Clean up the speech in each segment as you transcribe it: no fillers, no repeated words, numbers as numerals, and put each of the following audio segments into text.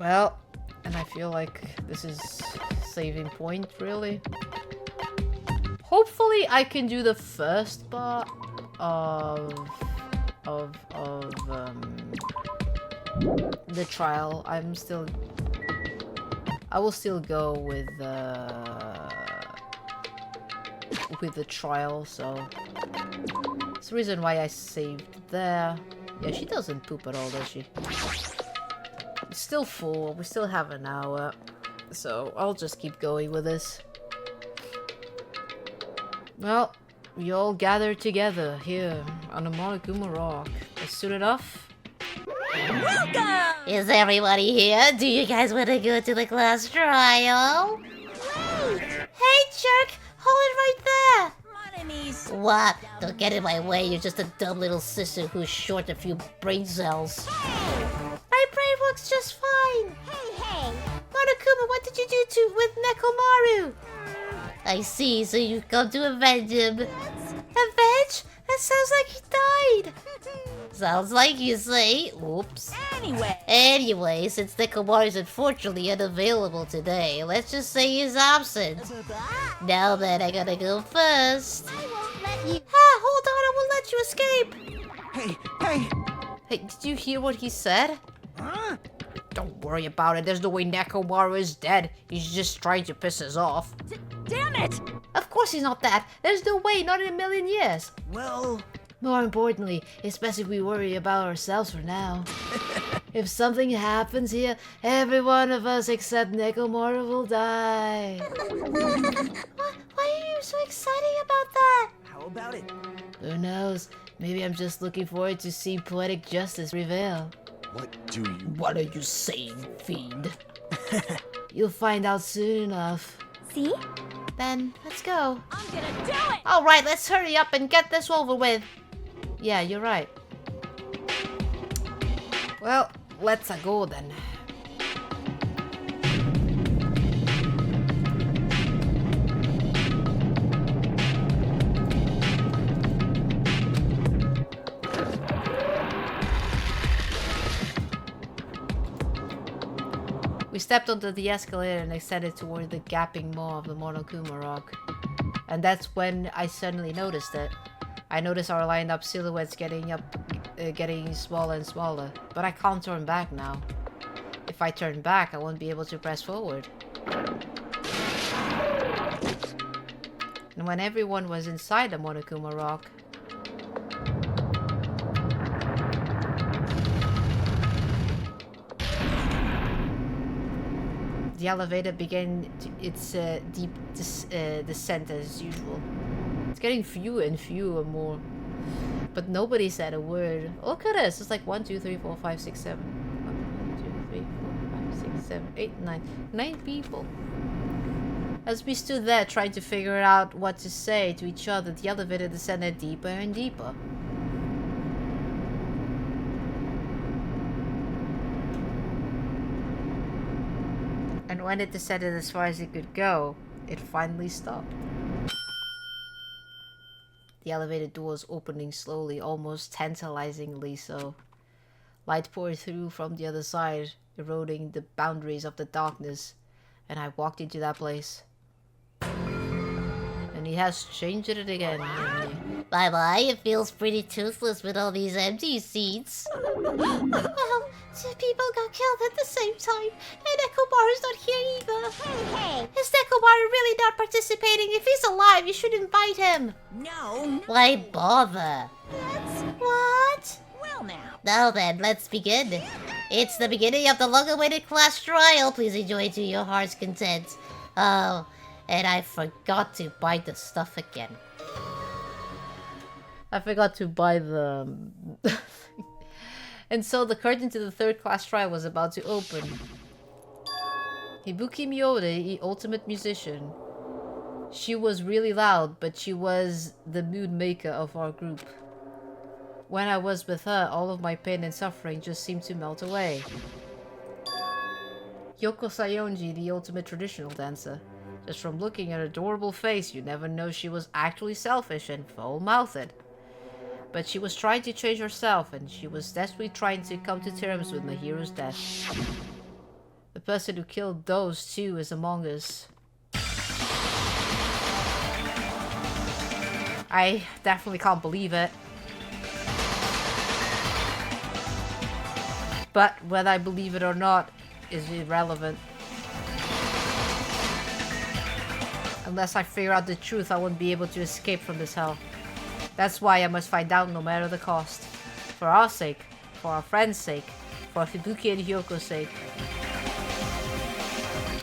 Well, and I feel like this is saving point, really. Hopefully I can do the first part of the trial. I will still go with the trial, so it's the reason why I saved there. Yeah, she doesn't poop at all, does she? It's still full. We still have an hour, so I'll just keep going with this. Well, we all gathered together here on the Monokuma Rock. Is soon enough? Welcome! Is everybody here? Do you guys want to go to the class trial? Wait! Hey, jerk! Hold it right there! My enemies. What? Don't get in my way. You're just a dumb little sister who's short a few brain cells. My brain works just fine. Hey! Monokuma, what did you do with Nekomaru? I see, so you've come to avenge him. Avenge? That sounds like he died. Sounds like you say. Oops. Anyway, since Nekomaru is unfortunately unavailable today, let's just say he's absent. Now then, I gotta go first. I won't let you. Hold on, I won't let you escape. Hey! Hey, did you hear what he said? Huh? Don't worry about it. There's no way Nekomaru is dead. He's just trying to piss us off. Damn it! Of course he's not that. There's no way, not in a million years. Well... More importantly, it's best if we worry about ourselves for now. If something happens here, every one of us except Nekomaru will die. Why are you so excited about that? How about it? Who knows? Maybe I'm just looking forward to see poetic justice prevail. What are you saying, fiend? You'll find out soon enough. See? Then, let's go. I'm gonna do it! Alright, let's hurry up and get this over with. Yeah, you're right. Well, let's go then. We stepped onto the escalator and ascended toward the gaping maw of the Monokuma Rock. And that's when I suddenly noticed it. I noticed our lined up silhouettes getting smaller and smaller, but I can't turn back now. If I turn back, I won't be able to press forward. And when everyone was inside the Monokuma Rock, the elevator began its deep descent as usual. It's getting fewer and fewer more. But nobody said a word. Look at this. It's like 1, 2, 3, 4, 5, 6, 7. 1, 2, 3, 4, 5, 6, 7, 8, 9. 9 people. As we stood there trying to figure out what to say to each other, the elevator descended deeper and deeper. And when it descended as far as it could go, it finally stopped. The elevator doors opening slowly, almost tantalizingly so. Light poured through from the other side, eroding the boundaries of the darkness, and I walked into that place. And he has changed it again, hasn't he? Bye-bye, it feels pretty toothless with all these empty seats. Well, 2 people got killed at the same time, and Nekomaru's not here either. Hey! Is Nekomaru really not participating? If he's alive, you should invite him. No! Why bother? What? Well now. Now then, let's begin. It's the beginning of the long-awaited class trial. Please enjoy it to your heart's content. Oh, and I forgot to buy the stuff again. I forgot to buy the... And so the curtain to the 3rd class trial was about to open. Ibuki Miyode, the ultimate musician. She was really loud, but she was the mood maker of our group. When I was with her, all of my pain and suffering just seemed to melt away. Yoko Sayonji, the ultimate traditional dancer. Just from looking at her adorable face, you never know she was actually selfish and full-mouthed. But she was trying to change herself, and she was desperately trying to come to terms with my hero's death. The person who killed those two is among us. I definitely can't believe it. But whether I believe it or not is irrelevant. Unless I figure out the truth, I won't be able to escape from this hell. That's why I must find out no matter the cost. For our sake, for our friends' sake, for Hibuki and Hyoko's sake.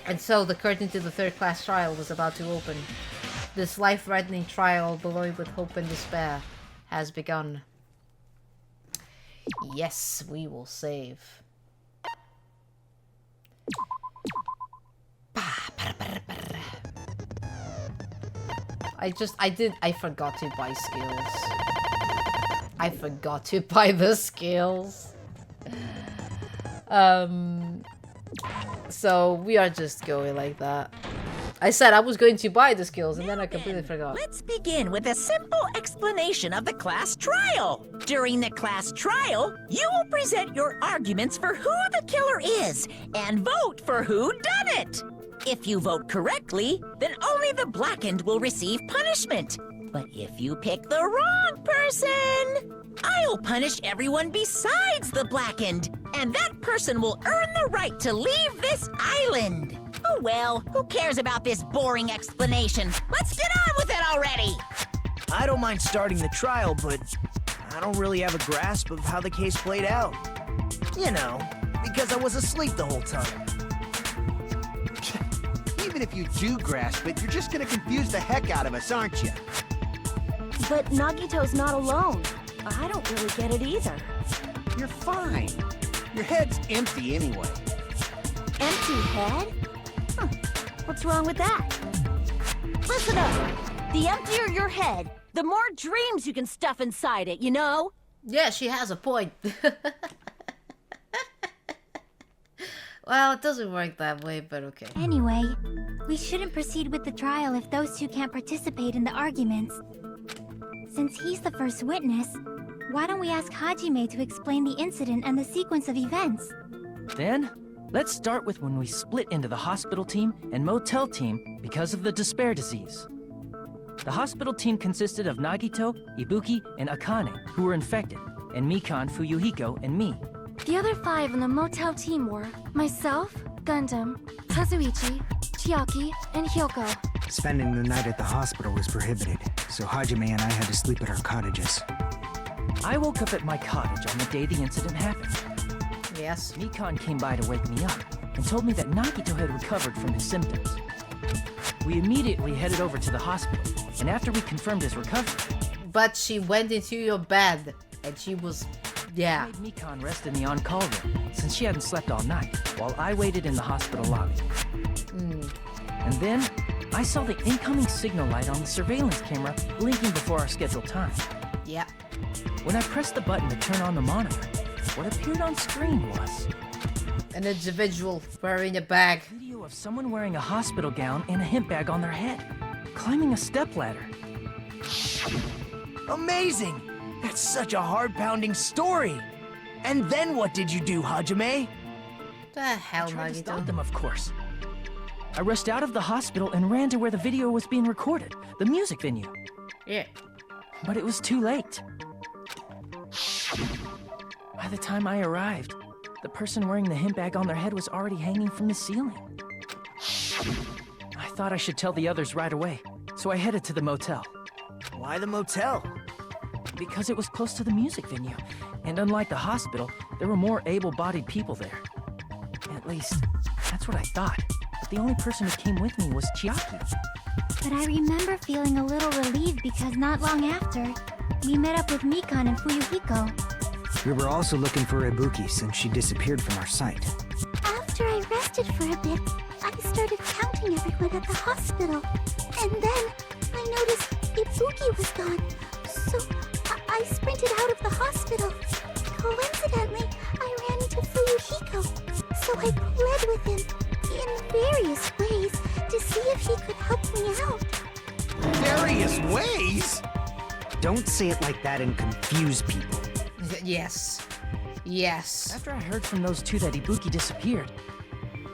And so the curtain to the third-class trial was about to open. This life-threatening trial, below with hope and despair, has begun. Yes, we will save. I forgot to buy skills. I forgot to buy the skills. So we are just going like that. I said I was going to buy the skills and then I completely forgot. Let's begin with a simple explanation of the class trial. During the class trial, you will present your arguments for who the killer is and vote for who done it. If you vote correctly, then only the blackened will receive punishment. But if you pick the wrong person, I'll punish everyone besides the blackened, and that person will earn the right to leave this island. Oh well, who cares about this boring explanation? Let's get on with it already! I don't mind starting the trial, but I don't really have a grasp of how the case played out. You know, because I was asleep the whole time. Even if you do grasp it, you're just gonna confuse the heck out of us, aren't you? But Nagito's not alone. I don't really get it either. You're fine. Your head's empty anyway. Empty head? Huh. What's wrong with that? Listen up. The emptier your head, the more dreams you can stuff inside it, you know? Yeah, she has a point. Well, it doesn't work that way, but okay. Anyway, we shouldn't proceed with the trial if those two can't participate in the arguments. Since he's the first witness, why don't we ask Hajime to explain the incident and the sequence of events? Then, let's start with when we split into the hospital team and motel team because of the despair disease. The hospital team consisted of Nagito, Ibuki, and Akane, who were infected, and Mikan, Fuyuhiko, and me. The other 5 on the motel team were myself, Gundam, Kazuichi, Chiaki, and Hyoko. Spending the night at the hospital was prohibited, so Hajime and I had to sleep at our cottages. I woke up at my cottage on the day the incident happened. Yes. Mikan came by to wake me up and told me that Nagito had recovered from his symptoms. We immediately headed over to the hospital, and after we confirmed his recovery... But she went into your bed, and she was... Yeah. I made Mikan rest in the on-call room, since she hadn't slept all night, while I waited in the hospital lobby. And then, I saw the incoming signal light on the surveillance camera blinking before our scheduled time. Yeah. When I pressed the button to turn on the monitor, what appeared on screen was... an individual wearing a bag. A video of someone wearing a hospital gown and a hemp bag on their head, climbing a stepladder. Amazing! That's such a heart-pounding story! And then what did you do, Hajime? The hell, I tried to stop Nagito? them, of course. I rushed out of the hospital and ran to where the video was being recorded, the music venue. Yeah. But it was too late. By the time I arrived, the person wearing the hemp bag on their head was already hanging from the ceiling. I thought I should tell the others right away, so I headed to the motel. Why the motel? Because it was close to the music venue, and unlike the hospital, there were more able-bodied people there. At least, that's what I thought. But the only person who came with me was Chiaki. But I remember feeling a little relieved because not long after, we met up with Mikan and Fuyuhiko. We were also looking for Ibuki since she disappeared from our site. After I rested for a bit, I started counting everyone at the hospital. And then I noticed Ibuki was gone. So I sprinted out of the hospital. Coincidentally, I ran into Fuyuhiko. So I pled with him in various ways to see if he could help me out. Various ways? Don't say it like that and confuse people. Yes. Yes. After I heard from those two that Ibuki disappeared,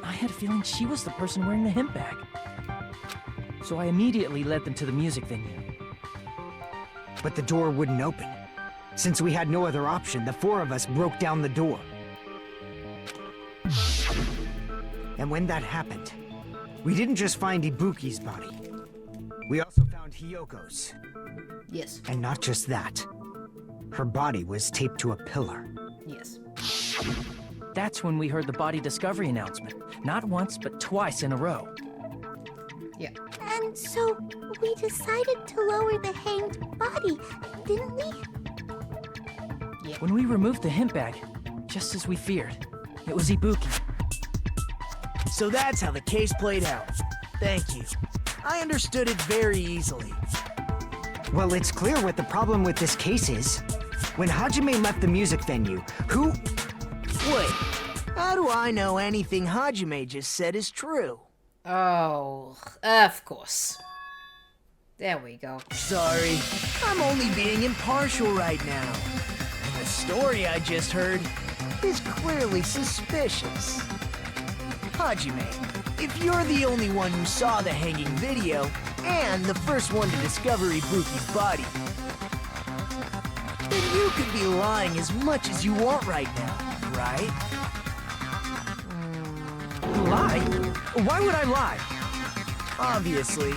I had a feeling she was the person wearing the hemp bag. So I immediately led them to the music venue. But the door wouldn't open. Since we had no other option, the four of us broke down the door. And when that happened, we didn't just find Ibuki's body. We also found Hiyoko's. Yes. And not just that. Her body was taped to a pillar. Yes. That's when we heard the body discovery announcement. Not once, but twice in a row. Yeah. And so we decided to lower the hanged body, didn't we? Yeah. When we removed the hemp bag, just as we feared, it was Ibuki. So that's how the case played out. Thank you. I understood it very easily. Well, it's clear what the problem with this case is. When Hajime left the music venue, who... Wait, how do I know anything Hajime just said is true? Oh, of course. There we go. Sorry, I'm only being impartial right now. The story I just heard is clearly suspicious. Hajime, if you're the only one who saw the hanging video, and the first one to discover Ibuki's body, then you could be lying as much as you want right now, right? Lie? Why would I lie? Obviously.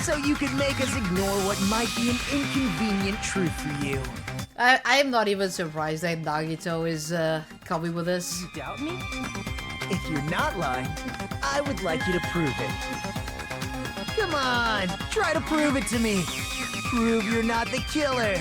So you could make us ignore what might be an inconvenient truth for you. I am not even surprised that Nagito is coming with us. You doubt me? If you're not lying, I would like you to prove it. Come on, try to prove it to me. Prove you're not the killer.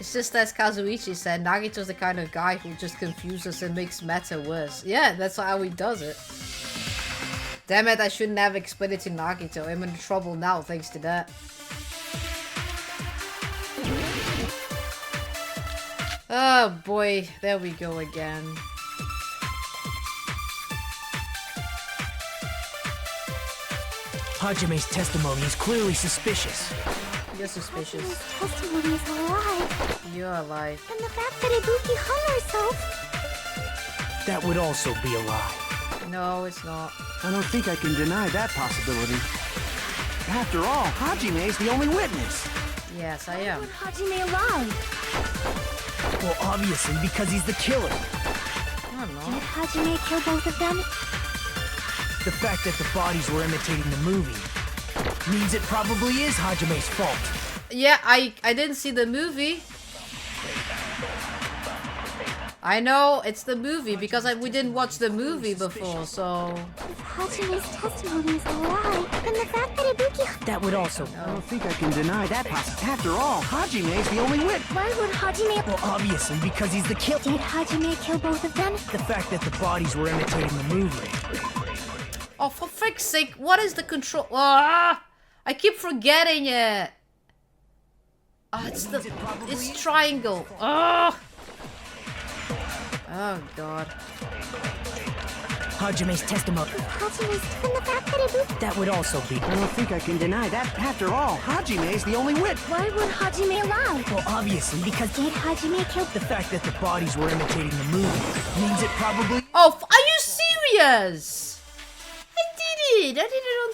It's just as Kazuichi said, Nagito's the kind of guy who just confuses us and makes matter worse. Yeah, that's how he does it. Damn it, I shouldn't have explained it to Nagito. I'm in trouble now thanks to that. Oh boy, there we go again. Hajime's testimony is clearly suspicious. You're suspicious. His testimony is a lie. You're alive. And the fact that Ibuki hung herself. That would also be a lie. No, it's not. I don't think I can deny that possibility. After all, Hajime is the only witness. Yes, I am. Would Hajime lie? Well, obviously, because he's the killer. I don't know. Did Hajime kill both of them? The fact that the bodies were imitating the movie means it probably is Hajime's fault. Yeah, I didn't see the movie. I know, it's the movie, because we didn't watch the movie before, so... If Hajime's testimony is a lie, then the fact that Ibuki... That would also... I don't think I can deny that possibility. After all, Hajime is the only witness. Why would Hajime... Well, obviously, because he's the killer. Did Hajime kill both of them? The fact that the bodies were imitating the movie. Oh, for frick's sake, what is the control? Ah! I keep forgetting it. Oh, it's triangle. Oh! Oh, God. Hajime's testimony. Hajime's... And the fact that Ibuki... That would also be... I don't think I can deny that. After all, Hajime is the only witness. Why would Hajime lie? Well, obviously, because Did Hajime kill... the fact that the bodies were imitating the movie means it probably... Oh, are you serious? I did it on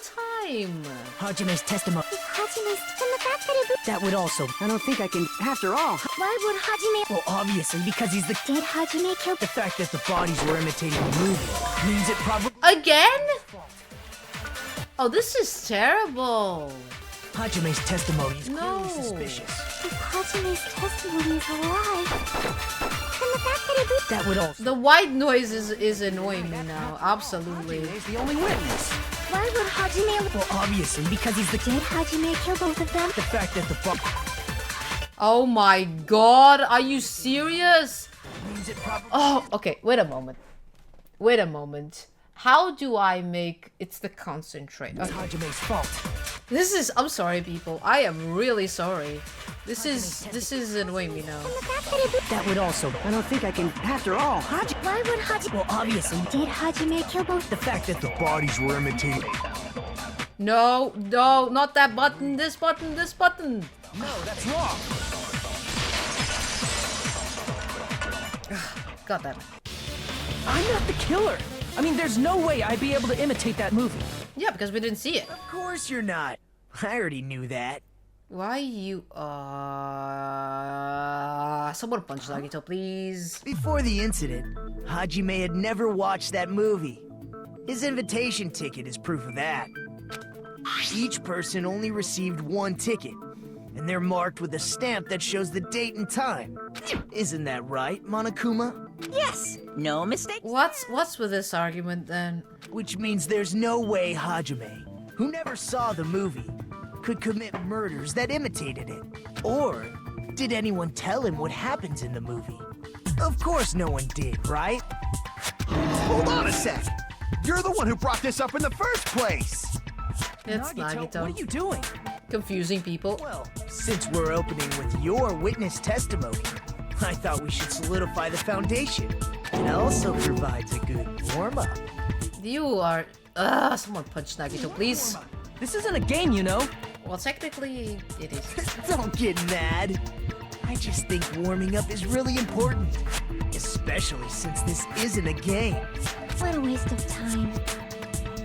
time. Hajime's testimony. If Hajime's... And the fact that Ibuki... That would also... I don't think I can. After all, Why would Hajime... Well, obviously, because he's the... Did Hajime kill... The fact that the bodies were imitating the movie means it probably... Again? Oh, this is terrible. Hajime's testimony is No. clearly suspicious. If Hajime's testimony is a lie, then the fact that Ibuki... That would also... The white noise is annoying me now. Absolutely. Hajime is the only witness. Why would Hajime... Well, obviously, because he's the... Did Hajime kill both of them? The fact that the Oh my God, are you serious? means it probably... Oh, okay, wait a moment. Wait a moment. How do I make... It's the concentrate. It's Okay. Hajime's fault. This is... I'm sorry, people. I am really sorry. This is annoying me now. And the fact that Ibuki... That would also... I don't think I can. After all, Hajime. Why would Hajime... Well, obviously, Did Hajime kill both... the fact that the bodies were imitating... No, no, not that button. This button, this button. No, that's wrong. God damn it. I'm not the killer. I mean, there's no way I'd be able to imitate that movie. Yeah, because we didn't see it. Of course you're not. I already knew that. Why you someone punch Nagito, please. Before the incident, Hajime had never watched that movie. His invitation ticket is proof of that. Each person only received one ticket, and they're marked with a stamp that shows the date and time. Isn't that right, Monokuma? Yes, no mistake. What's with this argument then? Which means there's no way Hajime, who never saw the movie, could commit murders that imitated it. Or did anyone tell him what happens in the movie? Of course no one did, right? Hold on a sec! You're the one who brought this up in the first place! It's Nagito. What are you doing? Confusing people. Well, since we're opening with your witness testimony, I thought we should solidify the foundation. It also provides a good warm-up. You are... someone punch Nagito, please. This isn't a game, you know. Well, technically, it is. Don't get mad. I just think warming up is really important. Especially since this isn't a game. What a waste of time.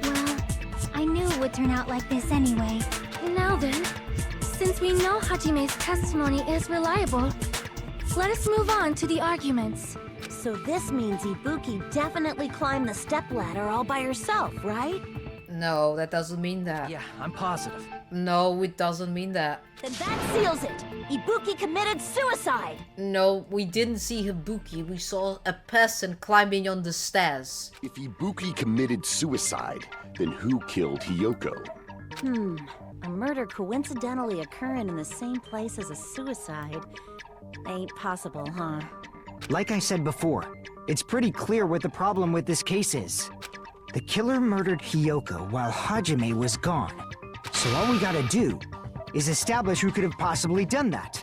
Well, I knew it would turn out like this anyway. Now then, since we know Hajime's testimony is reliable, let us move on to the arguments. So this means Ibuki definitely climbed the stepladder all by herself, right? No, that doesn't mean that. Yeah, I'm positive. No, it doesn't mean that. Then that seals it! Ibuki committed suicide! No, we didn't see Ibuki. We saw a person climbing on the stairs. If Ibuki committed suicide, then who killed Hiyoko? A murder coincidentally occurring in the same place as a suicide ain't possible, huh? Like I said before, it's pretty clear what the problem with this case is. The killer murdered Hiyoko while Hajime was gone. So all we gotta do is establish who could have possibly done that.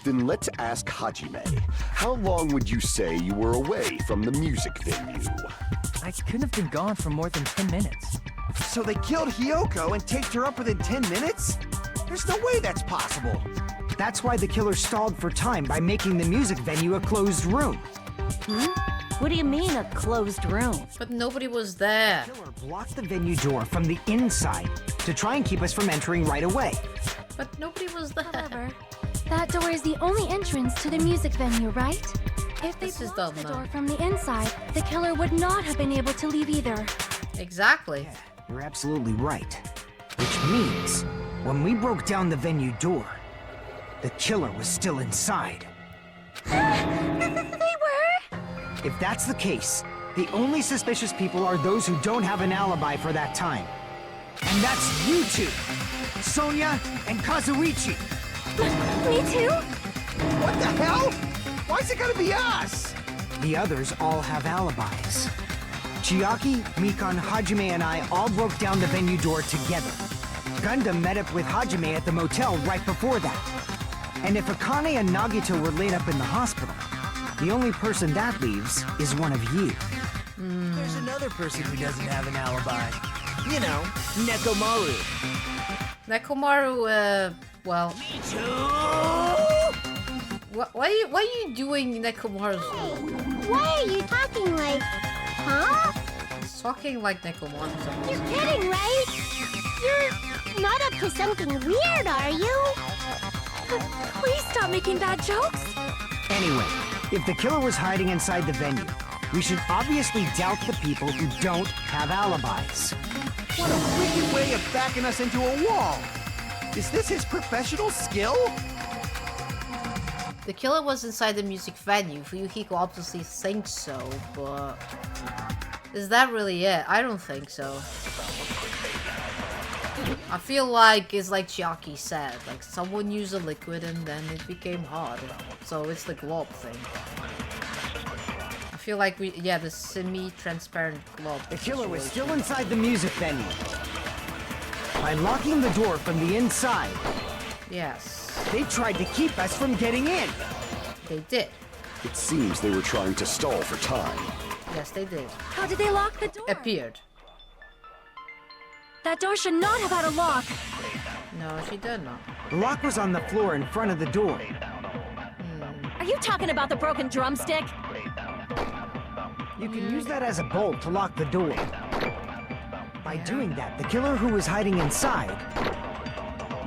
Then let's ask Hajime. How long would you say you were away from the music venue? I couldn't have been gone for more than 10 minutes. So they killed Hiyoko and taped her up within 10 minutes? There's no way that's possible. That's why the killer stalled for time by making the music venue a closed room. What do you mean, a closed room? But nobody was there. The killer blocked the venue door from the inside to try and keep us from entering right away. But nobody was there. However, that door is the only entrance to the music venue, right? If they blocked the door from the inside, the killer would not have been able to leave either. Exactly. Yeah, you're absolutely right. Which means, when we broke down the venue door, the killer was still inside. They were? If that's the case, the only suspicious people are those who don't have an alibi for that time. And that's you two, Sonia and Kazuichi. Me too? What the hell? Why is it gonna be us? The others all have alibis. Chiaki, Mikan, Hajime, and I all broke down the venue door together. Gundam met up with Hajime at the motel right before that. And if Akane and Nagito were laid up in the hospital, the only person that leaves is one of you. There's another person who doesn't have an alibi. You know, Nekomaru. Nekomaru, well... Me too! Why are you doing Nekomaru's... Why are you talking like... Huh? He's talking like Nekomaru. You're kidding, right? You're not up to something weird, are you? Please stop making bad jokes. Anyway, if the killer was hiding inside the venue, we should obviously doubt the people who don't have alibis. What a wicked way of backing us into a wall! Is this his professional skill? The killer was inside the music venue. Fuyuhiko obviously thinks so, but... Is that really it? I don't think so. I feel like it's like Chiaki said, like someone used a liquid and then it became hard. So it's the glob thing. I feel like the semi-transparent glob. The killer was still inside the music venue. By locking the door from the inside. Yes. They tried to keep us from getting in. They did. It seems they were trying to stall for time. Yes, they did. How did they lock the door? Appeared. That door should not have had a lock. No, she did not. The lock was on the floor in front of the door. Are you talking about the broken drumstick? You can use that as a bolt to lock the door. By doing that, the killer who was hiding inside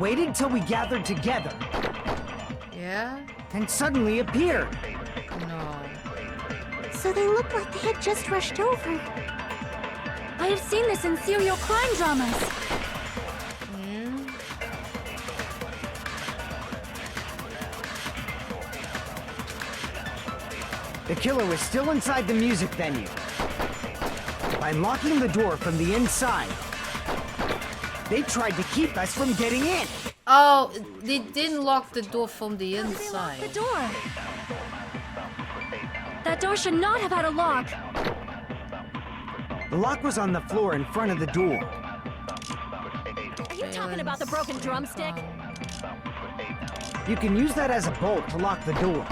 waited till we gathered together. Yeah? And suddenly appeared. No. So they looked like they had just rushed over. I have seen this in serial crime dramas. The killer was still inside the music venue. By locking the door from the inside, they tried to keep us from getting in. Oh, they didn't lock the door from the inside. The door. That door should not have had a lock. The lock was on the floor in front of the door. Are you talking about the broken drumstick? You can use that as a bolt to lock the door.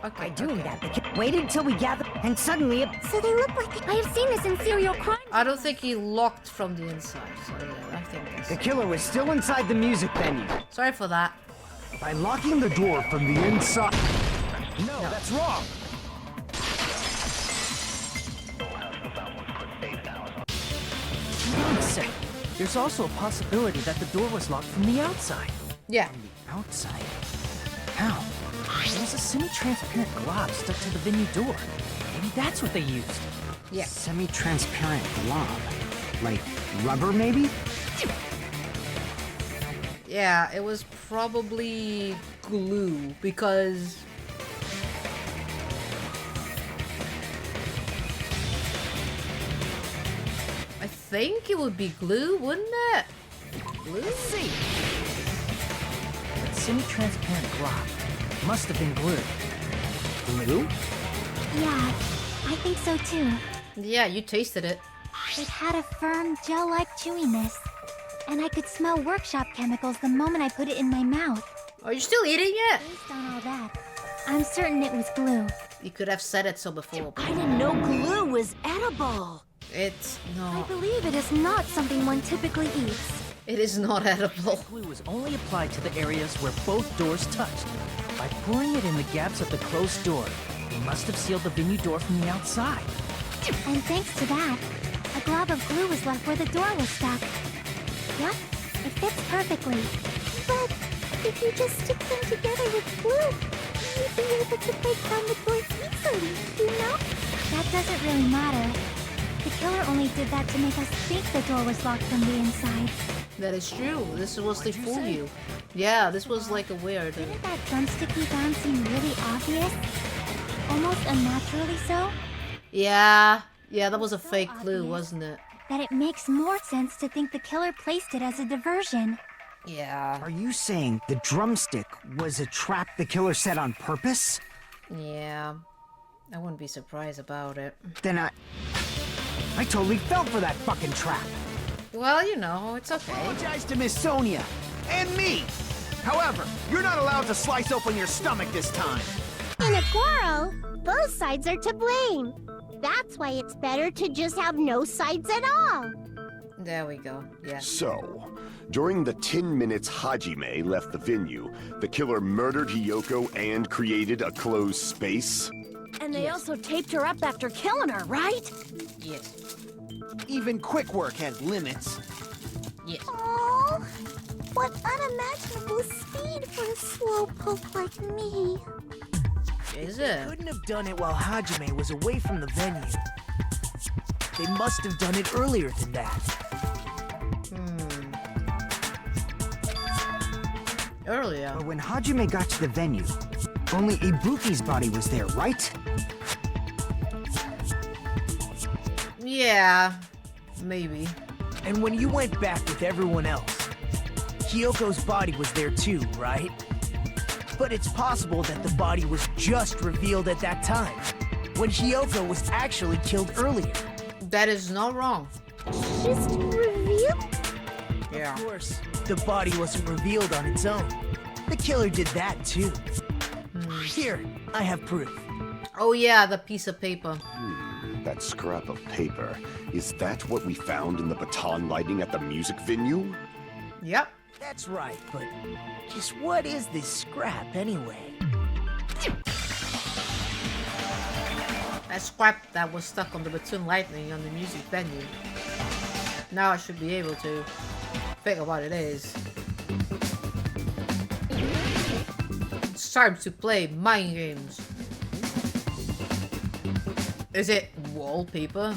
Okay, By doing that, the killer waited till we gathered, and suddenly So they look like I have seen this in serial crime. I don't think he locked from the inside, so yeah, I think that's... the killer was still inside the music venue. Sorry for that. By locking the door from the inside... No, that's wrong! Hold on a sec. There's also a possibility that the door was locked from the outside. Yeah. From the outside? How? There was a semi-transparent glob stuck to the venue door. Maybe that's what they used. Yeah. Semi-transparent glob. Like rubber, maybe? Yeah, it was probably glue, because... I think it would be glue, wouldn't it? Glue? Let's see. That semi-transparent glob must have been glue. Glue? Yeah, I think so too. Yeah, you tasted it. It had a firm, gel-like chewiness. And I could smell workshop chemicals the moment I put it in my mouth. Are you still eating it? Based on all that, I'm certain it was glue. You could have said it so before. I didn't know glue was edible. It's I not. believe it is not something one typically eats. It is not edible. Glue was only applied to the areas where both doors touched. By pouring it in the gaps of the closed door, they must have sealed the venue door from the outside. And thanks to that, a glob of glue was left where the door was stuck. Yep, it fits perfectly. But if you just stick them together with glue, you'd be able to break down the door easily, you know? That doesn't really matter. The killer only did that to make us think the door was locked from the inside. That is true. This was to fool you. Yeah, this was like a weird. Didn't that drumstick we found seem really obvious? Almost unnaturally so? Yeah, that was a fake clue, wasn't it? That it makes more sense to think the killer placed it as a diversion. Yeah. Are you saying the drumstick was a trap the killer set on purpose? Yeah. I wouldn't be surprised about it. Then I totally fell for that fucking trap. Well, you know, it's okay. Apologize to Miss Sonia and me. However, you're not allowed to slice open your stomach this time. In a quarrel, both sides are to blame. That's why it's better to just have no sides at all. There we go. Yeah. So, during the 10 minutes Hajime left the venue, the killer murdered Hiyoko and created a closed space? And they also taped her up after killing her, right? Yes. Even quick work has limits. Yes. Oh, what unimaginable speed for a slowpoke like me. Is it? Couldn't have done it while Hajime was away from the venue. They must have done it earlier than that. Earlier. But when Hajime got to the venue, only Ibuki's body was there, right? Yeah. Maybe. And when you went back with everyone else, Hiyoko's body was there too, right? But it's possible that the body was just revealed at that time, when Hiyoko was actually killed earlier. That is not wrong. Just revealed? Yeah. Of course, the body wasn't revealed on its own. The killer did that too. Here, I have proof. Oh yeah, the piece of paper. That scrap of paper. Is that what we found in the baton lighting at the music venue? Yep. That's right, but just what is this scrap anyway? That scrap that was stuck on the Platoon Lightning on the music venue. Now I should be able to figure what it is. It's time to play mind games. Is it wallpaper?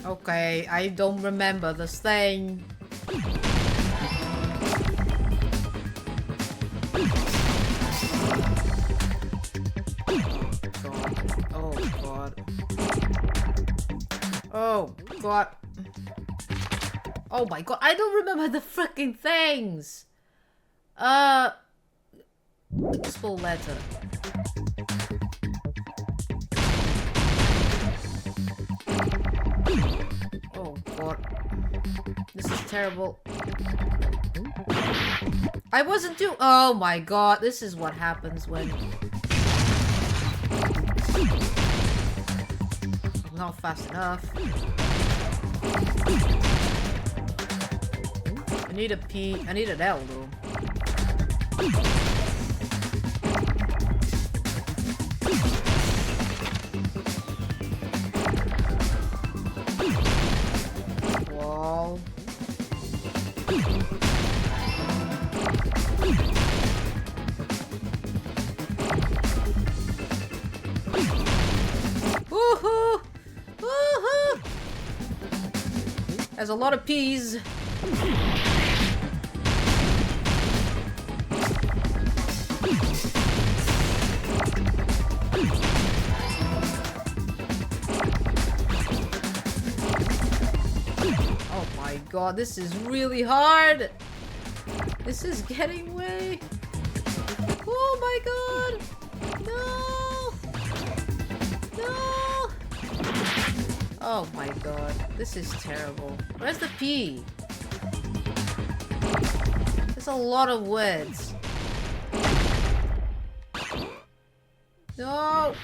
Okay, I don't remember this thing. Oh god. Oh god. Oh my god, I don't remember the freaking things. Full letter. Oh god. This is terrible. I wasn't too— oh my god, this is what happens when I'm not fast enough. I need a P. I need an L though. Wall. Woohoo! Woohoo! There's a lot of P's. Oh my god, this is really hard. This is getting way. Oh my god. No. No. Oh my god, this is terrible. Where's the P? There's a lot of words. No.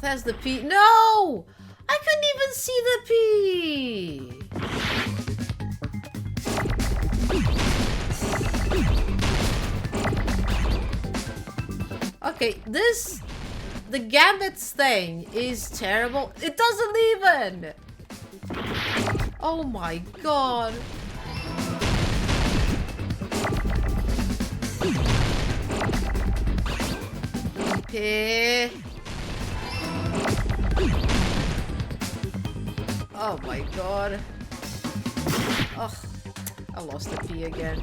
There's the P. No! I couldn't even see the P. Okay, the Gambits thing is terrible. It doesn't even. Oh my god. Okay. Oh my god. Ugh. I lost the P again.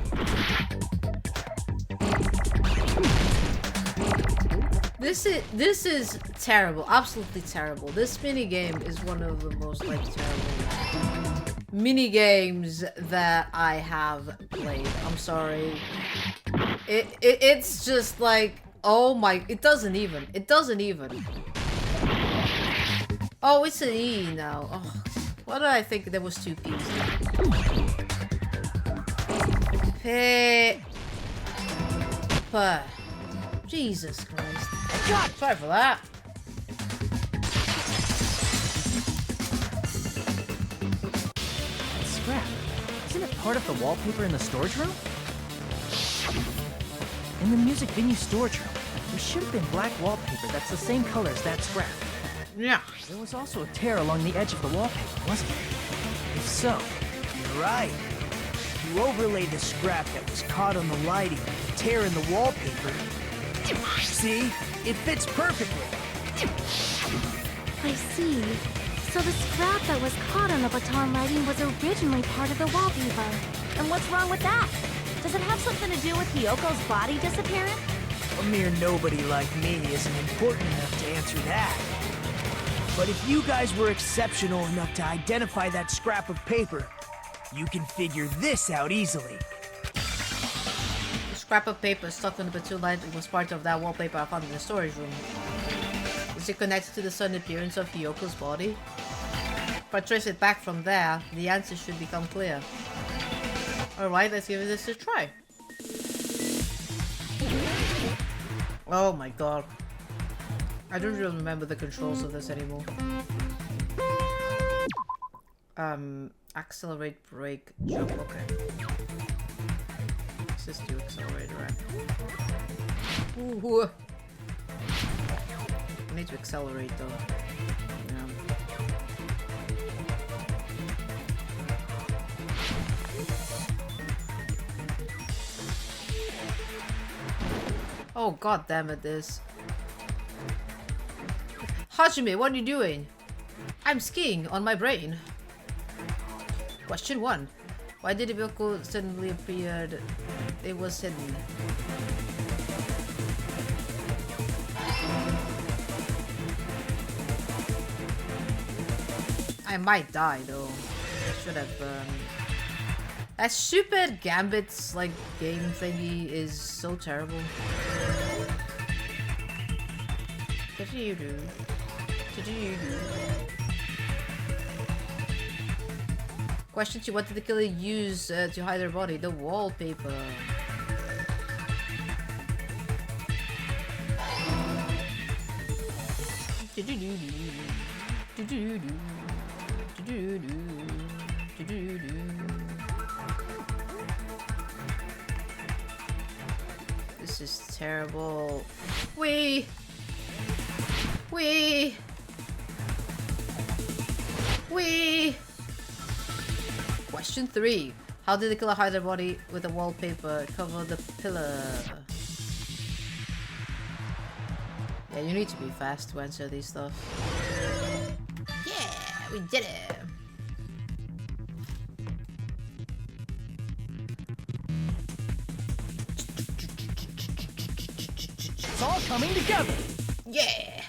This is terrible. Absolutely terrible. This minigame is one of the most like terrible minigames that I have played. I'm sorry. It's just like, oh my, it doesn't even. Oh, it's an E now. Oh, why did I think there was two P's? Hey. Jesus Christ. God, sorry for that. Scrap. Isn't it part of the wallpaper in the storage room? In the music venue storage room, there should have been black wallpaper that's the same color as that scrap. Yeah. There was also a tear along the edge of the wallpaper, wasn't there? If so, you're right. You overlay the scrap that was caught on the lighting with the tear in the wallpaper. See? It fits perfectly. I see. So the scrap that was caught on the baton lighting was originally part of the wallpaper. And what's wrong with that? Does it have something to do with Hyoko's body disappearance? A mere nobody like me isn't important enough to answer that. But if you guys were exceptional enough to identify that scrap of paper, you can figure this out easily. The scrap of paper stuck on the Platoon Lightning was part of that wallpaper I found in the storage room. Is it connected to the sudden appearance of Hyoko's body? If I trace it back from there, the answer should become clear. Alright, let's give this a try. Oh my god. I don't really remember the controls of this anymore. Accelerate, brake, jump. Okay. This is to accelerate, right? Ooh. I need to accelerate though. Yeah. Oh god damn it, this. Hajime, what are you doing? I'm skiing on my brain. Question 1. Why did the vehicle suddenly appear? It was hidden. I might die though. I should have that stupid Gambit's like game thingy is so terrible. What do you do? What do you do? Question 2. What did the killer use to hide her body? The wallpaper. This is terrible. Wee! Question 3. How did the killer hide her body with the wallpaper? Cover the pillar. Yeah, you need to be fast to answer these stuff. Yeah, we did it! It's all coming together! Yeah!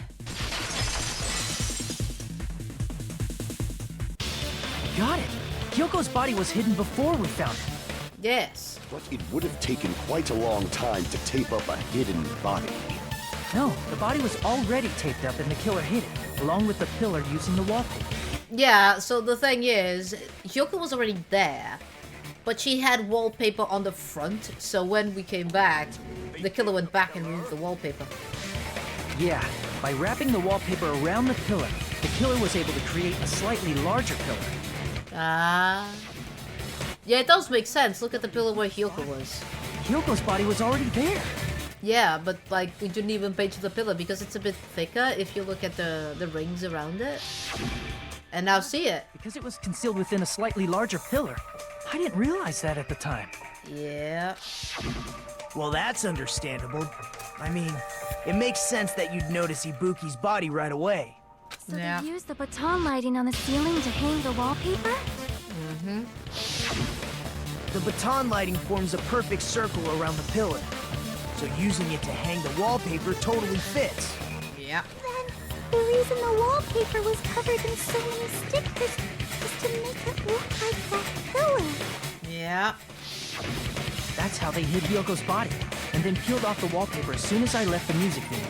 Got it! Kyoko's body was hidden before we found it. Yes. But it would have taken quite a long time to tape up a hidden body. No, the body was already taped up and the killer hid it, along with the pillar using the wallpaper. Yeah, so the thing is, Hyoko was already there, but she had wallpaper on the front, so when we came back, the killer went back and removed the wallpaper. Yeah, by wrapping the wallpaper around the pillar, the killer was able to create a slightly larger pillar. Ah. Yeah, it does make sense. Look at the pillar where Hyoko was. Hyoko's body was already there. Yeah, but like, we didn't even pay to the pillar because it's a bit thicker if you look at the rings around it. And now see it. Because it was concealed within a slightly larger pillar. I didn't realize that at the time. Yeah. Well, that's understandable. I mean, it makes sense that you'd notice Ibuki's body right away. So they used the baton lighting on the ceiling to hang the wallpaper? Mm-hmm. The baton lighting forms a perfect circle around the pillar. So using it to hang the wallpaper totally fits. Yeah. Then, the reason the wallpaper was covered in so many stickers was to make it look like that pillar. Yeah. That's how they hid Hyoko's body, and then peeled off the wallpaper as soon as I left the music video.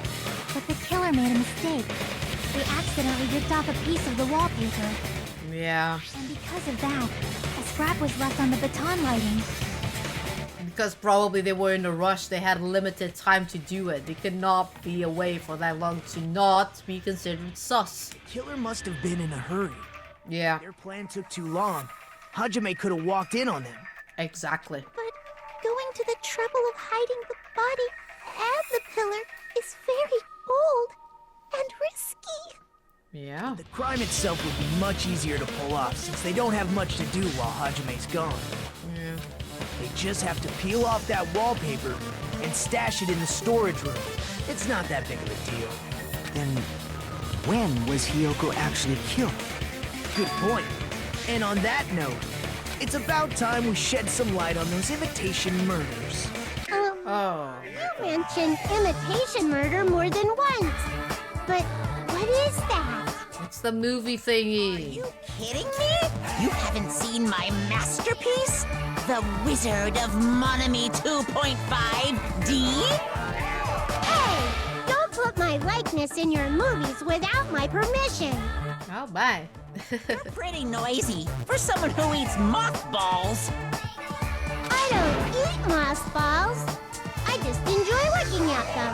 But the killer made a mistake. They accidentally ripped off a piece of the wallpaper. Yeah. And because of that, a scrap was left on the baton lighting. Because probably they were in a rush, they had limited time to do it. They could not be away for that long to not be considered sus. The killer must have been in a hurry. Yeah. Their plan took too long. Hajime could have walked in on them. Exactly. But going to the trouble of hiding the body and the pillar is very bold and risky. Yeah. The crime itself would be much easier to pull off since they don't have much to do while Hajime's gone. Yeah. They just have to peel off that wallpaper and stash it in the storage room. It's not that big of a deal. Then, when was Hyoko actually killed? Good point. And on that note, it's about time we shed some light on those imitation murders. Oh. You mentioned imitation murder more than once. But what is that? It's the movie thingy. Are you kidding me? You haven't seen my masterpiece? The Wizard of Monami 2.5D? Hey! Don't put my likeness in your movies without my permission. Oh, bye. You're pretty noisy for someone who eats mothballs. I don't eat mothballs. I just enjoy looking at them.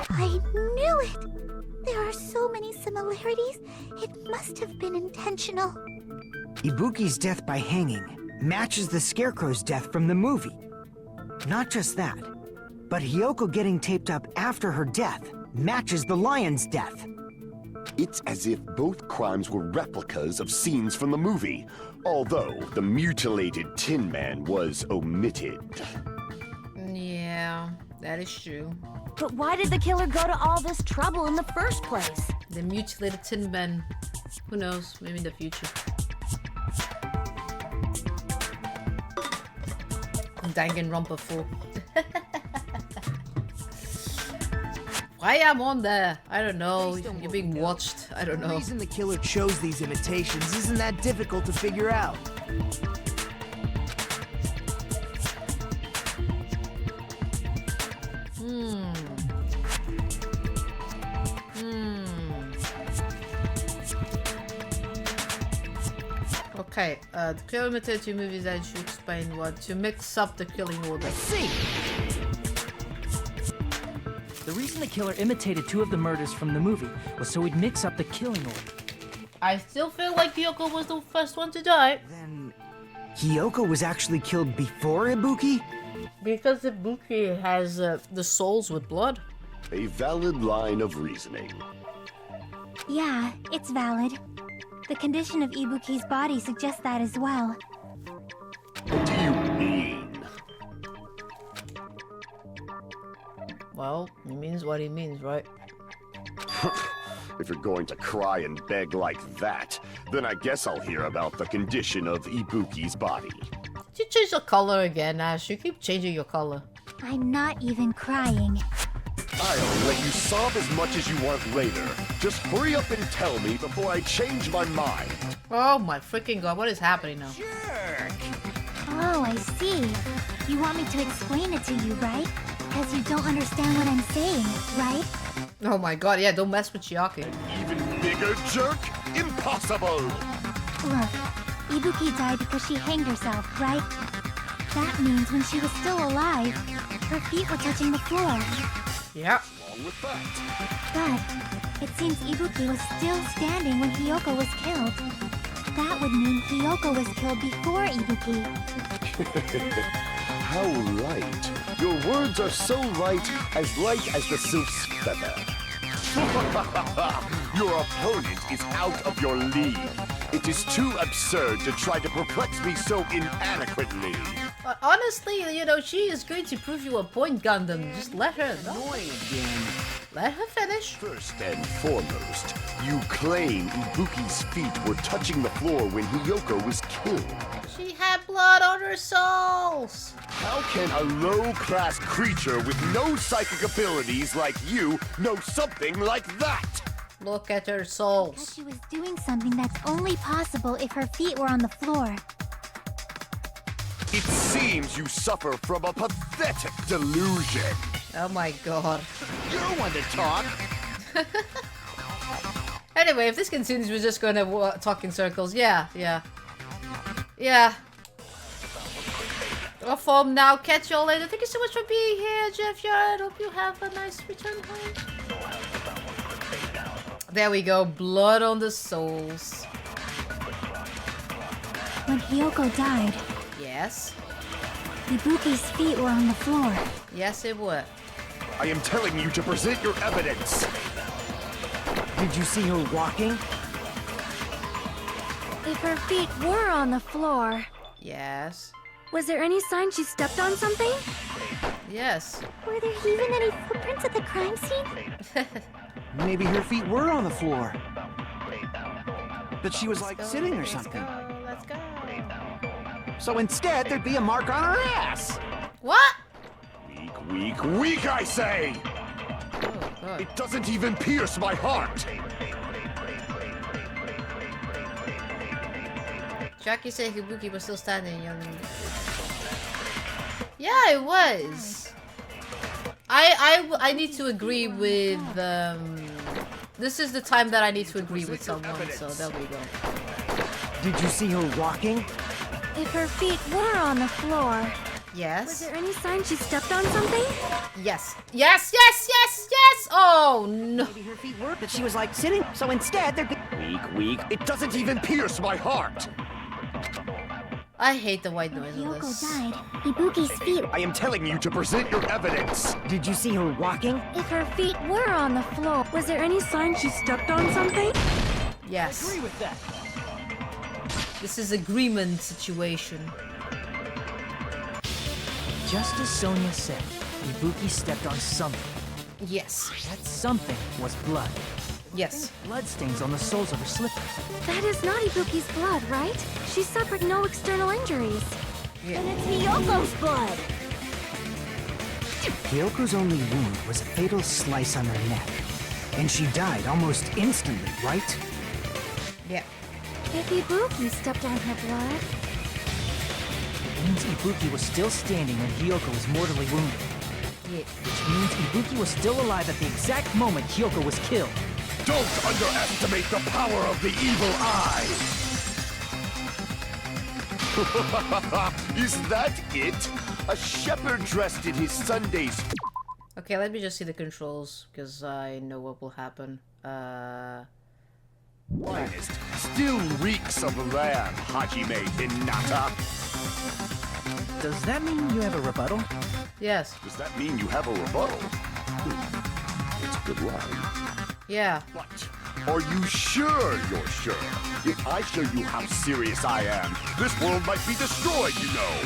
I knew it. There are so many similarities. It must have been intentional. Ibuki's death by hanging matches the Scarecrow's death from the movie. Not just that, but Hiyoko getting taped up after her death matches the lion's death. It's as if both crimes were replicas of scenes from the movie, although the mutilated Tin Man was omitted. Yeah, that is true. But why did the killer go to all this trouble in the first place? The mutilated Tin Man. Who knows? Maybe in the future. Danganronpa 4. Why I'm on there? I don't know. You're being watched. I don't know. The reason the killer chose these imitations isn't that difficult to figure out. Okay, the killer imitated 2 movies that should explain what to mix up the killing order. See. The reason the killer imitated 2 of the murders from the movie was so he'd mix up the killing order. I still feel like Hiyoko was the first one to die. Then Hiyoko was actually killed before Ibuki? Because Ibuki has the souls with blood. A valid line of reasoning. Yeah, it's valid. The condition of Ibuki's body suggests that as well. What do you mean? Well, he means what he means, right? If you're going to cry and beg like that, then I guess I'll hear about the condition of Ibuki's body. Did you change your color again, Ash? You keep changing your color. I'm not even crying. I'll let you sob as much as you want later. Just hurry up and tell me before I change my mind. Oh my freaking god, what is happening now? Oh, I see. You want me to explain it to you, right? Because you don't understand what I'm saying, right? Oh my god, yeah, don't mess with Chiaki. Even bigger jerk? Impossible! Look, Ibuki died because she hanged herself, right? That means when she was still alive, her feet were touching the floor. Yeah. Wrong with that? But it seems Ibuki was still standing when Hiyoko was killed. That would mean Hiyoko was killed before Ibuki. How light. Your words are so light as the sylph's feather. Your opponent is out of your league. It is too absurd to try to perplex me so inadequately. Honestly, you know, she is going to prove you a point, Gundam. Just let her know. Let her finish. First and foremost, you claim Ibuki's feet were touching the floor when Hiyoko was killed. She had blood on her soles. How can a low-class creature with no psychic abilities like you know something like that? Look at her Because soles. she was doing something that's only possible if her feet were on the floor. It seems you suffer from a pathetic delusion. Oh my god. You're one to talk. Anyway, if this continues, we're just gonna talk in circles. Yeah. Off home now. Catch y'all later. Thank you so much for being here, Jeff Yard. Hope you have a nice return home. There we go. Blood on the soles. When Hiyoko died, Yes. Ibuki's feet were on the floor. Yes, it would. I am telling you to present your evidence. Did you see her walking? If her feet were on the floor, Yes. was there any sign she stepped on something? Yes. Were there even any footprints at the crime scene? Maybe her feet were on the floor. But she was like sitting or something. Let's go. So instead, there'd be a mark on her ass. What? Weak, I say! Oh, God. It doesn't even pierce my heart! Jackie said Ibuki was still standing, young. Yeah, it was. I need to agree with this is the time that I need to agree with someone, so there we go. Did you see her walking? If her feet were on the floor, was Yes. there any sign she stepped on something? Yes. Oh no. Maybe her feet were, but she was like sitting. So instead, there'd be Weak. It doesn't even pierce my heart! I hate the white noise of Hiyoko this. died. Ibuki's feet. I am telling you to present your evidence. Did you see her walking? If her feet were on the floor, was there any sign she stepped on something? Yes. I agree with that. This is agreement situation. Just as Sonia said, Ibuki stepped on something. Yes. That something was blood. Yes. Bloodstains on the soles of her slippers. That is not Ibuki's blood, right? She suffered no external injuries. Yeah. And it's Hiyoko's blood! Hyoko's only wound was a fatal slice on her neck. And she died almost instantly, right? Yeah. If Ibuki stepped on her blood... It means Ibuki was still standing when Hiyoko was mortally wounded. Yeah. Which means Ibuki was still alive at the exact moment Hiyoko was killed. Don't underestimate the power of the evil eye! Is that it? A shepherd dressed in his Sunday's... Okay, let me just see the controls, because I know what will happen. finest still reeks of lamb, Hajime Hinata. Does that mean you have a rebuttal? Yes. Does that mean you have a rebuttal? It's a good line. Yeah. But are you sure you're sure? If I show you how serious I am, this world might be destroyed, you know.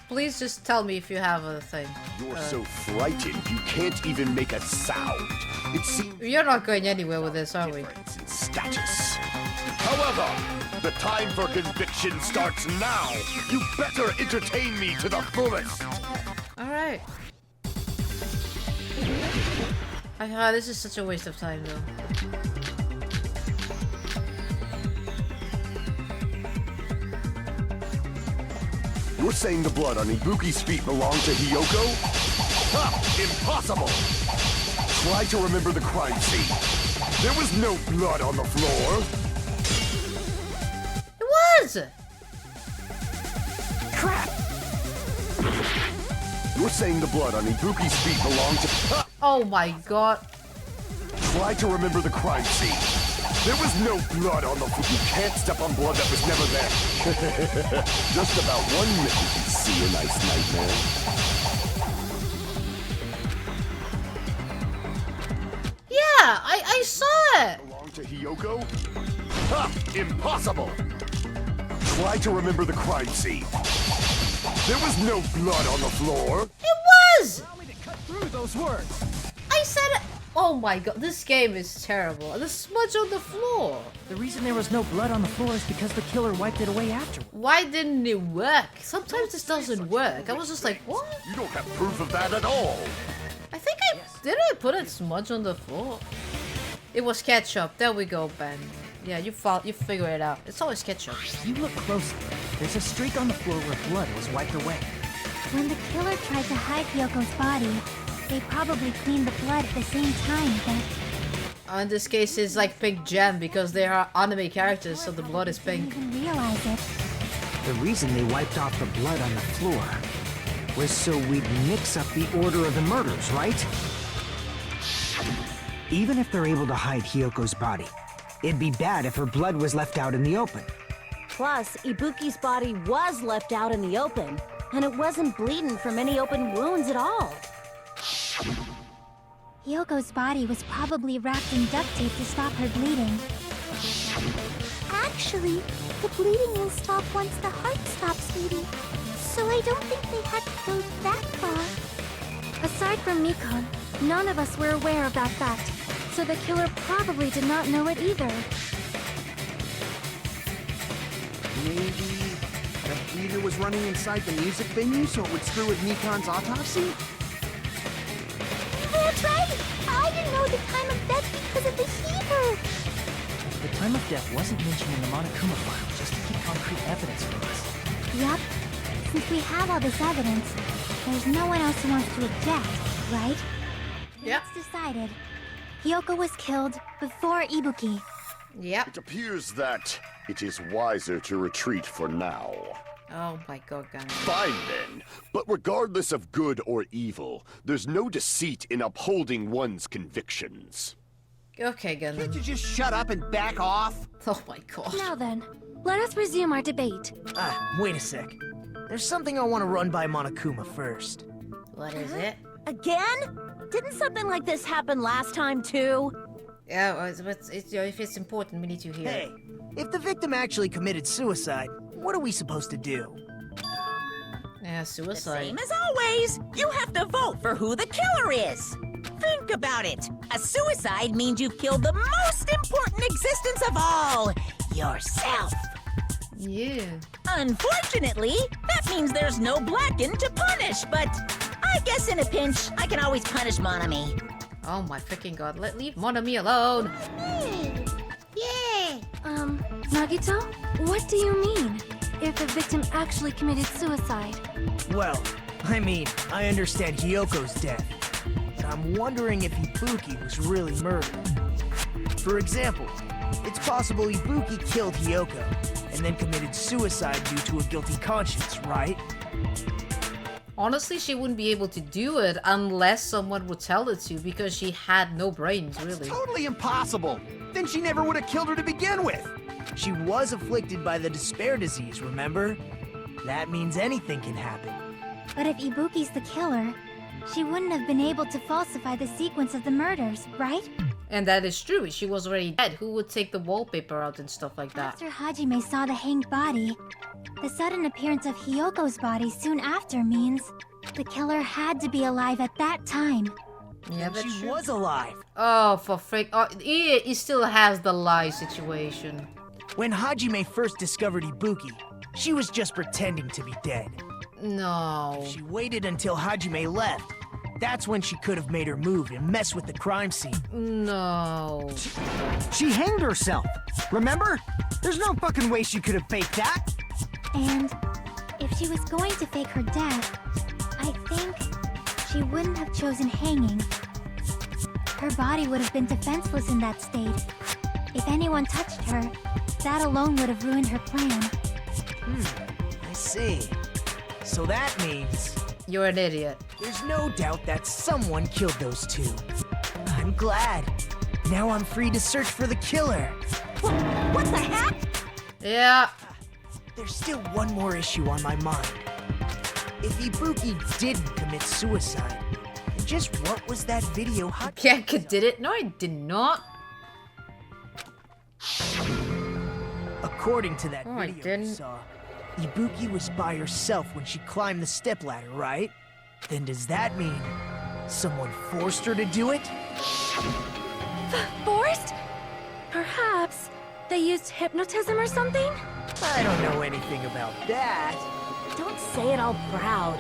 Please just tell me if you have a thing. You're so frightened you can't even make a sound. It seems You're not going anywhere with this, are we? difference in status. However, the time for conviction starts now. You better entertain me to the fullest. Alright. This is such a waste of time, though. You're saying the blood on Ibuki's feet belonged to Hiyoko? Ha! Impossible! Try to remember the crime scene. There was no blood on the floor. It was! Crap! You're saying the blood on Ibuki's feet belonged to... Ha! Oh my god. Try to remember the crime scene. There was no blood on the floor. You can't step on blood that was never there. Just about 1 minute to see a nice nightmare. Yeah, I saw it! Belong to Hiyoko? Ha! Impossible! Try to remember the crime scene. There was no blood on the floor. It was! Allow me to cut through those words. I said it. Oh my god, this game is terrible. The smudge on the floor. The reason there was no blood on the floor is because the killer wiped it away afterward. Why didn't it work? Sometimes this doesn't work. I was just like, what? You don't have proof of that at all. I think did I put a smudge on the floor? It was ketchup. There we go, Ben. Yeah, you figure it out. It's always ketchup. You look closely. There's a streak on the floor where blood was wiped away. When the killer tried to hide Yoko's body, they probably cleaned the blood at the same time, but... In this case, it's like pink jam because they are anime characters, so the blood is pink. Didn't even realize it. The reason they wiped off the blood on the floor was so we'd mix up the order of the murders, right? Even if they're able to hide Hiyoko's body, it'd be bad if her blood was left out in the open. Plus, Ibuki's body was left out in the open, and it wasn't bleeding from any open wounds at all. Yoko's body was probably wrapped in duct tape to stop her bleeding. Actually, the bleeding will stop once the heart stops beating. So I don't think they had to go that far. Aside from Mikon, none of us were aware of that fact, so the killer probably did not know it either. Maybe the heater was running inside the music venue so it would screw with Mikon's autopsy? That's right! I didn't know the time of death because of the heater! The time of death wasn't mentioned in the Monokuma file just to keep concrete evidence for us. Yup. Since we have all this evidence, there's no one else who wants to object, right? Yep. It's decided. Hiyoko was killed before Ibuki. Yep. It appears that it is wiser to retreat for now. Oh my god, guys. Fine then, but regardless of good or evil, there's no deceit in upholding one's convictions. Okay, Gundam. Can't you just shut up and back off? Oh my god. Now then, let us resume our debate. Wait a sec. There's something I want to run by Monokuma first. What is it? Again? Didn't something like this happen last time too? Yeah, well, if it's important, we need to hear. Hey, if the victim actually committed suicide, what are we supposed to do? Yeah, The suicide. same as always. You have to vote for who the killer is. Think about it. A suicide means you've killed the most important existence of all, yourself. Yeah. Unfortunately, that means there's no Blacken to punish, but I guess in a pinch, I can always punish Monami. Oh my freaking god. Leave Monami alone. Yeah. Nagito, what do you mean? If the victim actually committed suicide? Well, I mean, I understand Hyoko's death, but I'm wondering if Ibuki was really murdered. For example, it's possible Ibuki killed Hyoko and then committed suicide due to a guilty conscience, right? Honestly, she wouldn't be able to do it unless someone would tell her to, because she had no brains, really. Totally impossible. Then she never would have killed her to begin with. She was afflicted by the despair disease, remember? That means anything can happen. But if Ibuki's the killer, she wouldn't have been able to falsify the sequence of the murders, right? And that is true. She was already dead. Who would take the wallpaper out and stuff like that? After Hajime saw the hanged body, the sudden appearance of Hyoko's body soon after means the killer had to be alive at that time. Yeah, that's She true. was alive. Oh, for frick. Oh, he still has the lie situation. When Hajime first discovered Ibuki, she was just pretending to be dead. No. If she waited until Hajime left, that's when she could have made her move and mess with the crime scene. No. She hanged herself, remember? There's no fucking way she could have faked that. And if she was going to fake her death, I think she wouldn't have chosen hanging. Her body would have been defenseless in that state. If anyone touched her, that alone would have ruined her plan. I see. So that means You're an idiot. there's no doubt that someone killed those two. I'm glad. Now I'm free to search for the killer. What the heck? Yeah. There's still one more issue on my mind. If Ibuki didn't commit suicide, then just what was that video Bianca did it? No, I did not. According to that Oh, I video didn't. you saw, Ibuki was by herself when she climbed the stepladder, right? Then does that mean someone forced her to do it? Forced? Perhaps they used hypnotism or something? I don't know anything about that. Don't say it all proud.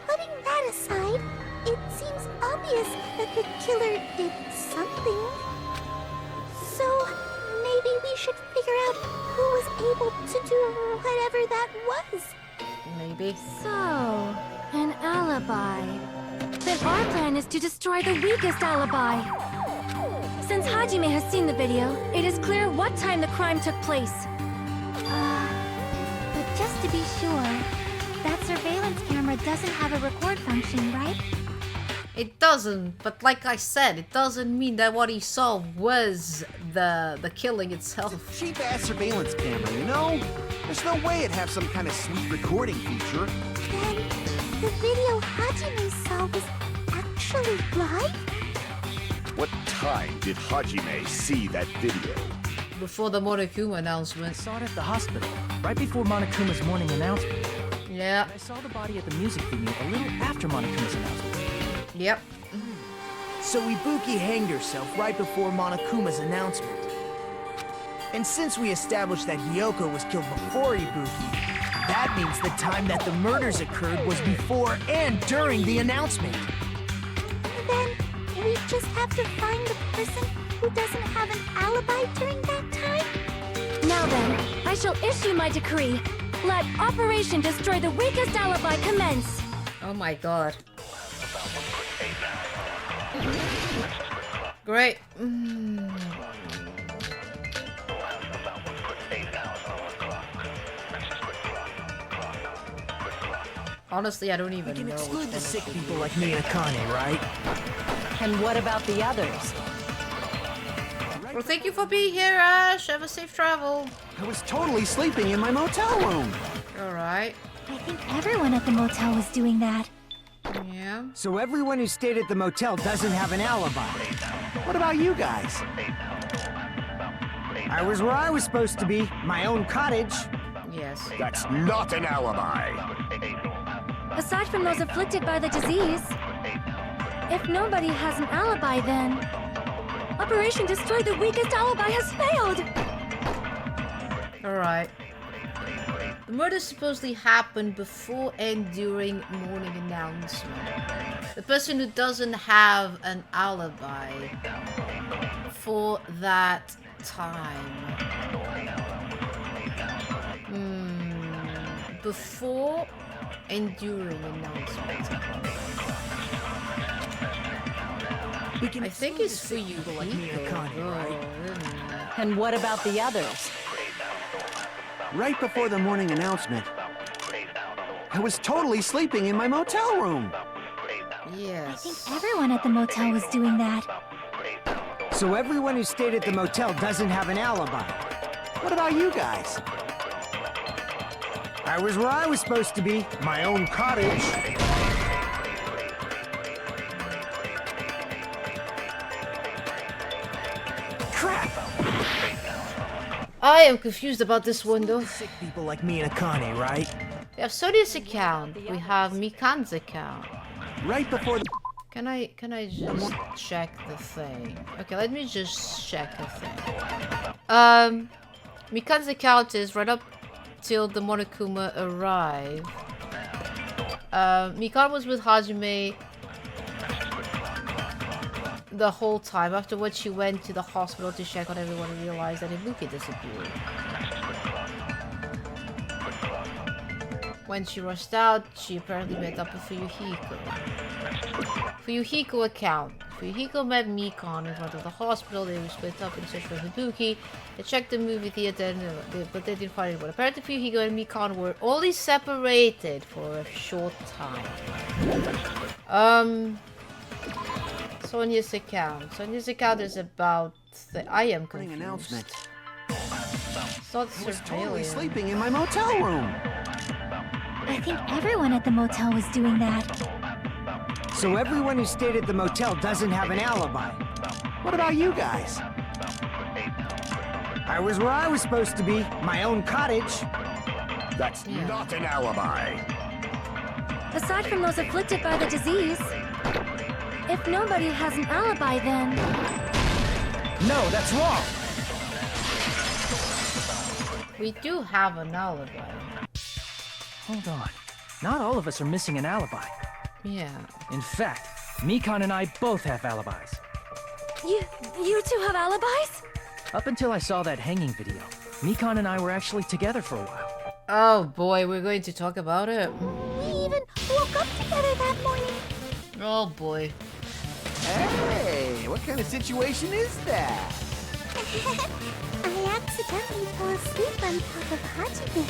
Putting that aside, it seems obvious that the killer did something. So, maybe we should figure out who was able to do whatever that was. Maybe. So, an alibi. Then our plan is to destroy the weakest alibi. Since Hajime has seen the video, it is clear what time the crime took place. But just to be sure, that surveillance camera doesn't have a record function, right? It doesn't, but like I said, it doesn't mean that what he saw was the killing itself. Cheap-ass surveillance camera, you know? There's no way it'd have some kind of sweet recording feature. Then, the video Hajime saw was actually live? What time did Hajime see that video? Before the Monokuma announcement. I saw it at the hospital, right before Monokuma's morning announcement. Yeah. And I saw the body at the music venue a little after Monokuma's announcement. Yep. So Ibuki hanged herself right before Monokuma's announcement. And since we established that Hyoko was killed before Ibuki, that means the time that the murders occurred was before and during the announcement. Then, we just have to find the person who doesn't have an alibi during that time? Now then, I shall issue my decree. Let Operation Destroy the Weakest Alibi commence. Oh my god. Great. Honestly, I don't even know. Exclude the sick people like me and Akane, right? And what about the others? Well, thank you for being here, Ash. Have a safe travel. I was totally sleeping in my motel room. Alright. I think everyone at the motel was doing that. Yeah. So everyone who stayed at the motel doesn't have an alibi. What about you guys? I was where I was supposed to be, my own cottage. Yes. That's not an alibi. Aside from those afflicted by the disease, if nobody has an alibi, then Operation Destroy the Weakest Alibi has failed! Alright. The murder supposedly happened before and during morning announcement. The person who doesn't have an alibi for that time. Before and during announcement. I think it's for you people. And what about the others? Right before the morning announcement, I was totally sleeping in my motel room. Yes. I think everyone at the motel was doing that. So everyone who stayed at the motel doesn't have an alibi. What about you guys? I was where I was supposed to be, my own cottage. Crap! I am confused about this one though. Sick people like me and Akane, right? We have Sonia's account. We have Mikan's account. Right before the... Can I just check the thing? Okay, let me just check the thing. Mikan's account is right up till the Monokuma arrived. Mikan was with Hajime the whole time. Afterwards, she went to the hospital to check on everyone and realized that Ibuki disappeared. When she rushed out, she apparently met up with Fuyuhiko. Fuyuhiko account. Fuyuhiko met Mikan in front of the hospital. They were split up in search for Ibuki. They checked the movie theater, but they didn't find anyone. Apparently, Fuyuhiko and Mikan were only separated for a short time. Sonia's account. Sonia's account is about I am confused. Announcement. It's not I was totally surveillance. sleeping in my motel room. I think everyone at the motel was doing that. So everyone who stayed at the motel doesn't have an alibi. What about you guys? I was where I was supposed to be, my own cottage. That's not an alibi. Aside from those afflicted by the disease, if nobody has an alibi, then... No, that's wrong. We do have an alibi. Hold on. Not all of us are missing an alibi. Yeah. In fact, Mikan and I both have alibis. You two have alibis? Up until I saw that hanging video, Mikan and I were actually together for a while. Oh boy, we're going to talk about it. We even woke up together that morning. Oh boy. Hey, what kind of situation is that? I accidentally fell asleep on top of Hajime.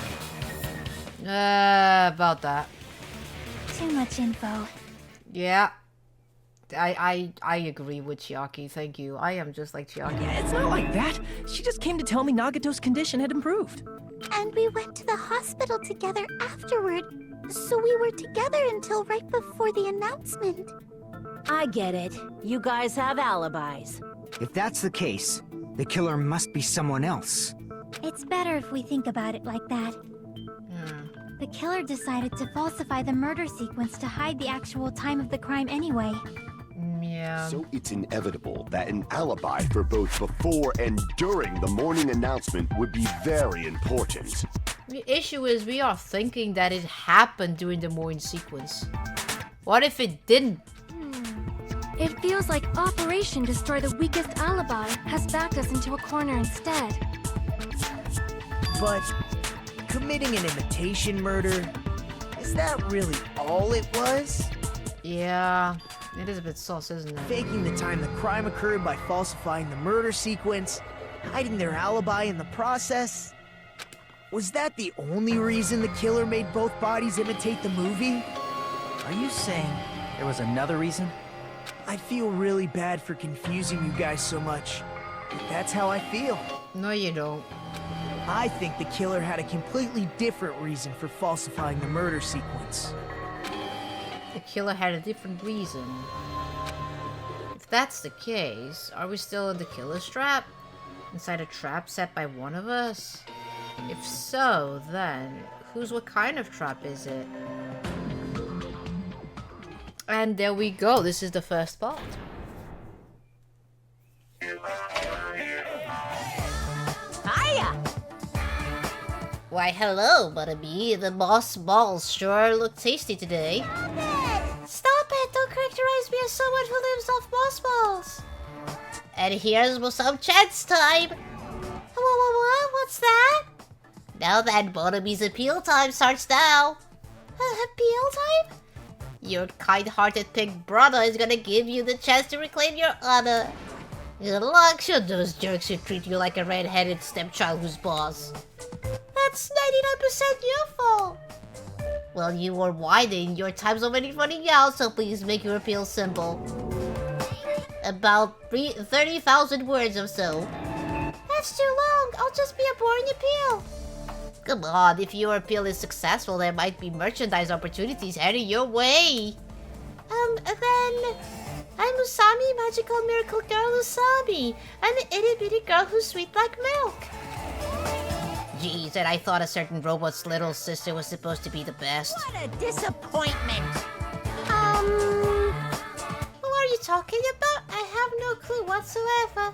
About that. Too much info. Yeah. I agree with Chiaki, thank you. I am just like Chiaki. It's not like that. She just came to tell me Nagato's condition had improved. And we went to the hospital together afterward. So we were together until right before the announcement. I get it. You guys have alibis. If that's the case, the killer must be someone else. It's better if we think about it like that. The killer decided to falsify the murder sequence to hide the actual time of the crime anyway. Yeah. So it's inevitable that an alibi for both before and during the morning announcement would be very important. The issue is we are thinking that it happened during the morning sequence. What if it didn't? It feels like Operation Destroy the Weakest Alibi has backed us into a corner instead. But committing an imitation murder, is that really all it was? Yeah, it is a bit sus, isn't it? Faking the time the crime occurred by falsifying the murder sequence, hiding their alibi in the process. Was that the only reason the killer made both bodies imitate the movie? Are you saying there was another reason? I feel really bad for confusing you guys so much. But that's how I feel. No, you don't. I think the killer had a completely different reason for falsifying the murder sequence. The killer had a different reason. If that's the case, are we still in the killer's trap? Inside a trap set by one of us? If so, then what kind of trap is it? And there we go. This is the first part. Hiya! Why, hello, Butterbee. The moss balls sure look tasty today. Stop it! Don't characterize me as someone who lives off moss balls. And here's some chance time. What? What's that? Now then, Butterbee's appeal time starts now. Appeal time? Your kind-hearted pig brother is gonna give you the chance to reclaim your honor. Good luck, should those jerks who treat you like a red-headed stepchild who's boss. That's 99% your fault. Well, you were whining. Your time's already running out, so please make your appeal simple. About 30,000 words or so. That's too long. I'll just be a boring appeal. Come on, if your appeal is successful, there might be merchandise opportunities heading your way. Then... I'm Usami, magical miracle girl Usami. I'm an itty-bitty girl who's sweet like milk. Jeez, and I thought a certain robot's little sister was supposed to be the best. What a disappointment! Who are you talking about? I have no clue whatsoever.